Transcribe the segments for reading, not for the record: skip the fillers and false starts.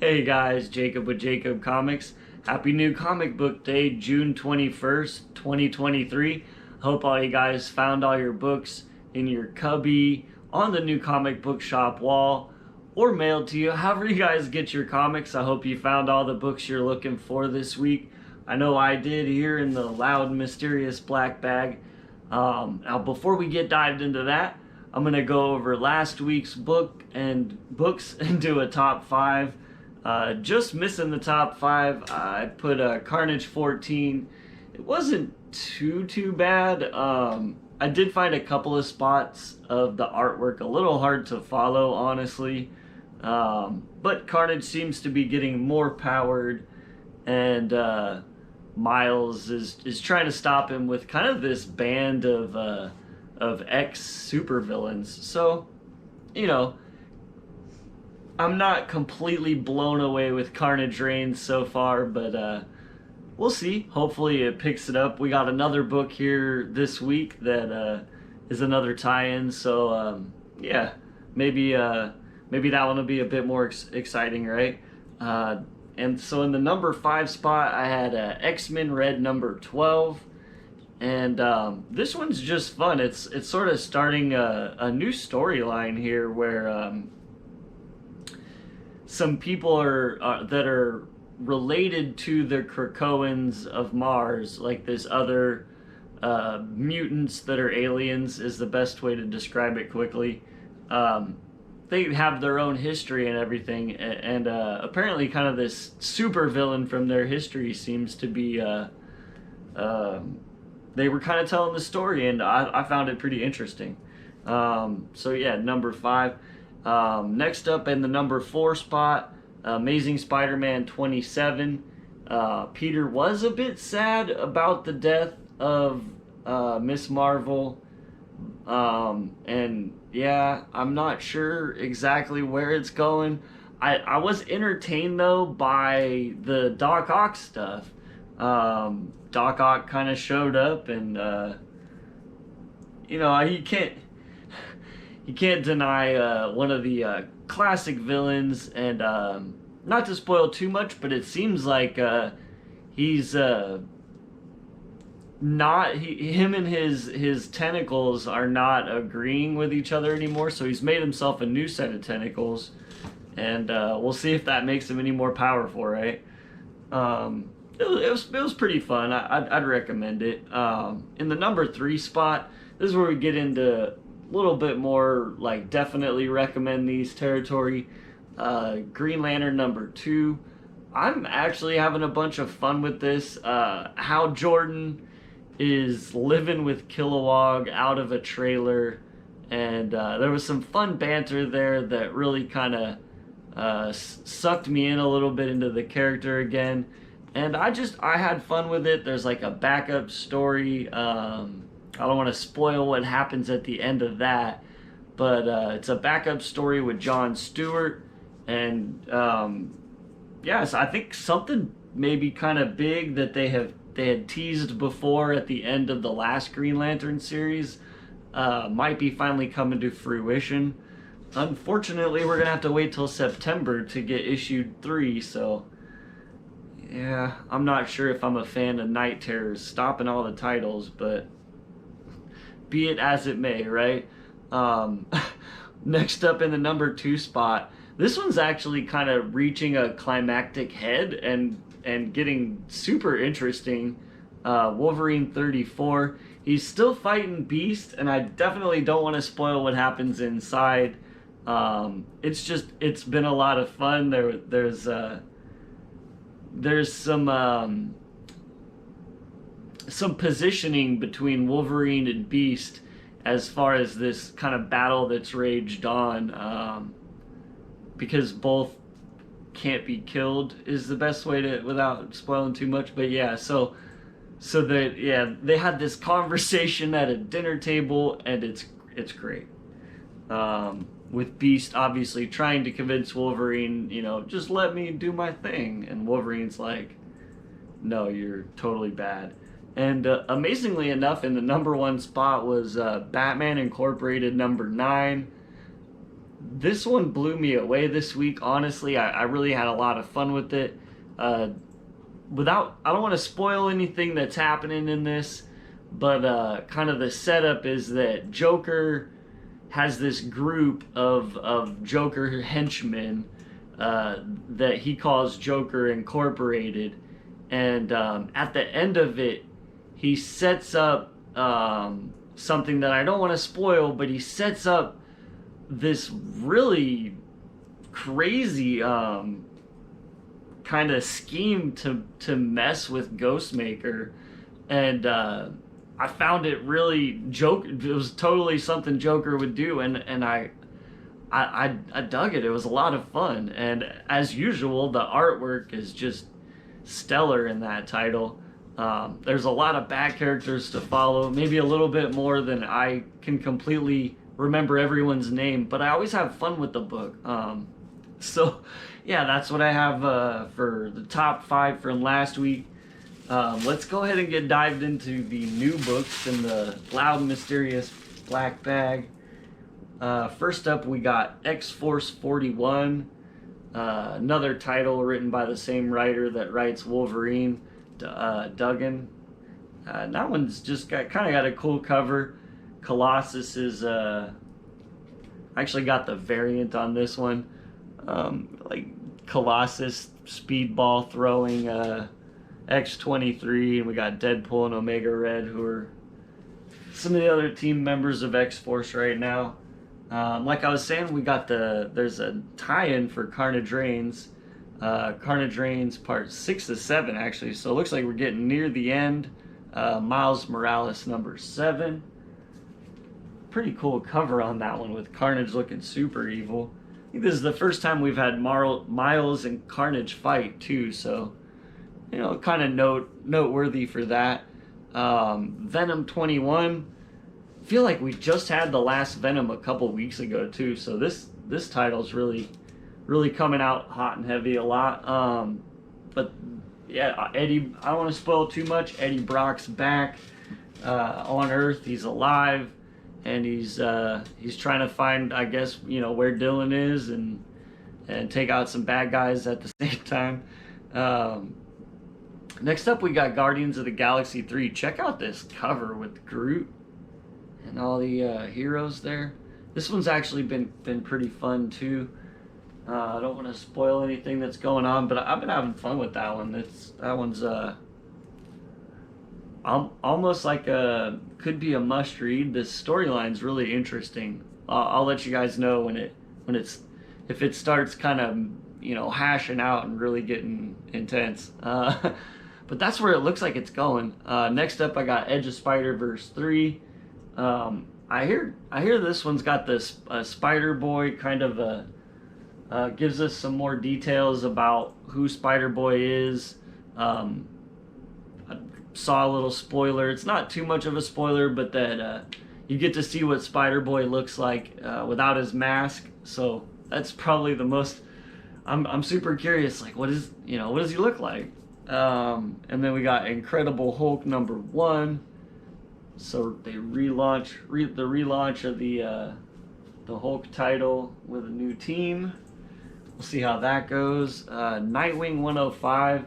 Hey guys, Jacob with Jacob Comics. Happy new comic book day, June 21st, 2023. Hope all you guys found all your books in your cubby, on the new comic book shop wall, or mailed to you. However you guys get your comics, I hope you found all the books you're looking for this week. I know I did here in the loud, mysterious black bag. Now, before we get dived into that, I'm going to go over last week's books and do a top 5. Just missing the top 5. I put Carnage 14. It wasn't too bad. I did find a couple of spots of the artwork a little hard to follow, honestly. But Carnage seems to be getting more powered, and Miles is trying to stop him with kind of this band of ex supervillains. So, you know, I'm not completely blown away with Carnage Reigns so far, but we'll see. Hopefully it picks it up. We got another book here this week that is another tie-in, so yeah, maybe that one will be a bit more exciting, right? And so in the number 5 spot, I had X-Men Red number 12. And this one's just fun. It's sort of starting a new storyline here where some people that are related to the Krakoans of Mars, like this other mutants that are aliens, is the best way to describe it quickly. They have their own history and everything, and apparently kind of this super villain from their history seems to be they were kind of telling the story, and I found it pretty interesting. So yeah, number 5. Next up in the number 4 spot, Amazing Spider-Man 27. Peter was a bit sad about the death of Miss Marvel. And yeah, I'm not sure exactly where it's going. I was entertained though by the Doc Ock stuff. Doc Ock kind of showed up, and you can't deny one of the classic villains. And not to spoil too much, but it seems like he's not him and his tentacles are not agreeing with each other anymore. So he's made himself a new set of tentacles, and we'll see if that makes him any more powerful, right? It was pretty fun. I'd recommend it. In the number 3 spot, this is where we get into a little bit more like definitely recommend these territory. Green Lantern number 2. I'm actually having a bunch of fun with this. Hal Jordan is living with Kilowog out of a trailer, and there was some fun banter there that really kind of sucked me in a little bit into the character again. And I had fun with it. There's like a backup story. I don't want to spoil what happens at the end of that, but it's a backup story with Jon Stewart. And yes, I think something maybe kind of big that they had teased before at the end of the last Green Lantern series might be finally coming to fruition. Unfortunately, we're gonna have to wait till September to get issue 3, so yeah, I'm not sure if I'm a fan of Night Terrors stopping all the titles, but be it as it may, right? Next up in the number 2 spot, this one's actually kind of reaching a climactic head and getting super interesting. Wolverine 34. He's still fighting Beast, and I definitely don't want to spoil what happens inside. It's been a lot of fun. There's some positioning between Wolverine and Beast as far as this kind of battle that's raged on, because both can't be killed is the best way to, without spoiling too much. But yeah, so they had this conversation at a dinner table, and it's great. With Beast obviously trying to convince Wolverine, just let me do my thing, and Wolverine's like, no, you're totally bad. And amazingly enough, in the number 1 spot was Batman Incorporated number 9. This one blew me away this week. Honestly, I really had a lot of fun with it. I don't want to spoil anything that's happening in this, but kind of the setup is that Joker has this group of Joker henchmen that he calls Joker Incorporated, and at the end of it, he sets up something that I don't want to spoil, but he sets up this really crazy kind of scheme to mess with Ghostmaker, and I found it really it was totally something Joker would do, and I dug it. It was a lot of fun, and as usual, the artwork is just stellar in that title. There's a lot of back characters to follow, maybe a little bit more than I can completely remember everyone's name, but I always have fun with the book. So yeah, that's what I have for the top 5 from last week. Let's go ahead and get dived into the new books in the loud, mysterious black bag. First up, we got X-Force 41, another title written by the same writer that writes Wolverine, Duggan. That one's just kind of got a cool cover. Colossus is I actually got the variant on this one, like Colossus speedball throwing X-23, and we got Deadpool and Omega Red, who are some of the other team members of X-Force right now. Like I was saying, there's a tie-in for Carnage Reigns. Carnage Reigns part 6 to 7 actually, so it looks like we're getting near the end. Miles Morales number 7. Pretty cool cover on that one with Carnage looking super evil. I think this is the first time we've had Miles and Carnage fight too, so kind of noteworthy for that. Venom 21. I feel like we just had the last Venom a couple weeks ago too, so this title's really coming out hot and heavy a lot. But yeah, Eddie, I don't want to spoil too much. Eddie Brock's back on Earth. He's alive, and he's trying to find, I guess, where Dylan is and take out some bad guys at the same time. Next up, we got Guardians of the Galaxy 3. Check out this cover with Groot and all the heroes there. This one's actually been pretty fun too. I don't want to spoil anything that's going on, but I've been having fun with that one. That one's almost like could be a must read. This storyline's really interesting. I'll let you guys know if it starts kind of hashing out and really getting intense. But that's where it looks like it's going. Next up, I got Edge of Spider-Verse 3. I hear this one's got this Spider-Boy kind of gives us some more details about who Spider-Boy is. I saw a little spoiler. It's not too much of a spoiler, but that you get to see what Spider-Boy looks like without his mask. So that's probably the most. I'm super curious. Like, what does he look like? And then we got Incredible Hulk number 1. So they relaunch of the Hulk title with a new team. We'll see how that goes. Nightwing 105,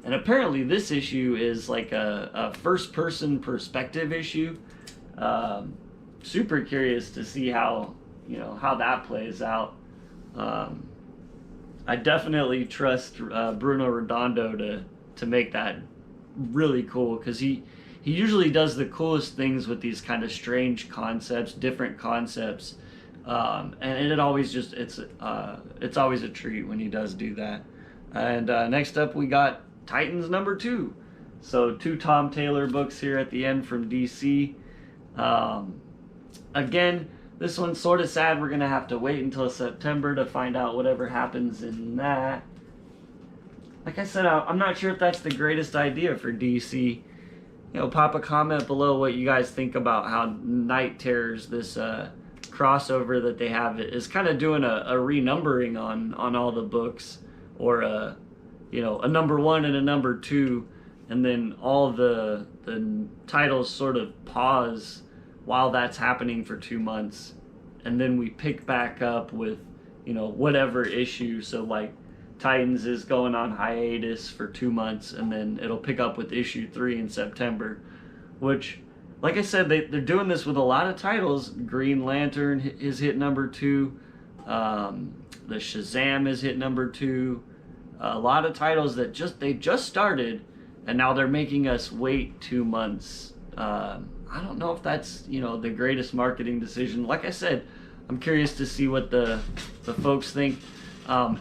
and apparently this issue is like a first-person perspective issue. Super curious to see how that plays out. I definitely trust Bruno Redondo to make that really cool, because he usually does the coolest things with these kind of strange concepts, different concepts. And it always it's always a treat when he does do that. And next up, we got Titans number 2. So 2 Tom Taylor books here at the end from DC. Again, this one's sort of sad. We're gonna have to wait until September to find out whatever happens in that. Like I said, I'm not sure if that's the greatest idea for DC. Pop a comment below what you guys think about how Night Terrors, this crossover that they have, is kind of doing a renumbering on all the books, or a number 1 and a number 2, and then all the titles sort of pause while that's happening for 2 months, and then we pick back up with whatever issue. So like Titans is going on hiatus for 2 months, and then it'll pick up with issue 3 in September, which, like I said, they're doing this with a lot of titles. Green Lantern is hit number 2. The Shazam is hit number 2. A lot of titles that they just started, and now they're making us wait 2 months. I don't know if that's the greatest marketing decision. Like I said, I'm curious to see what the folks think.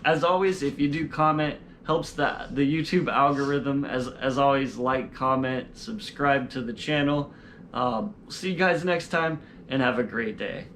As always, if you do comment, helps the YouTube algorithm. As always, like, comment, subscribe to the channel. See you guys next time, and have a great day.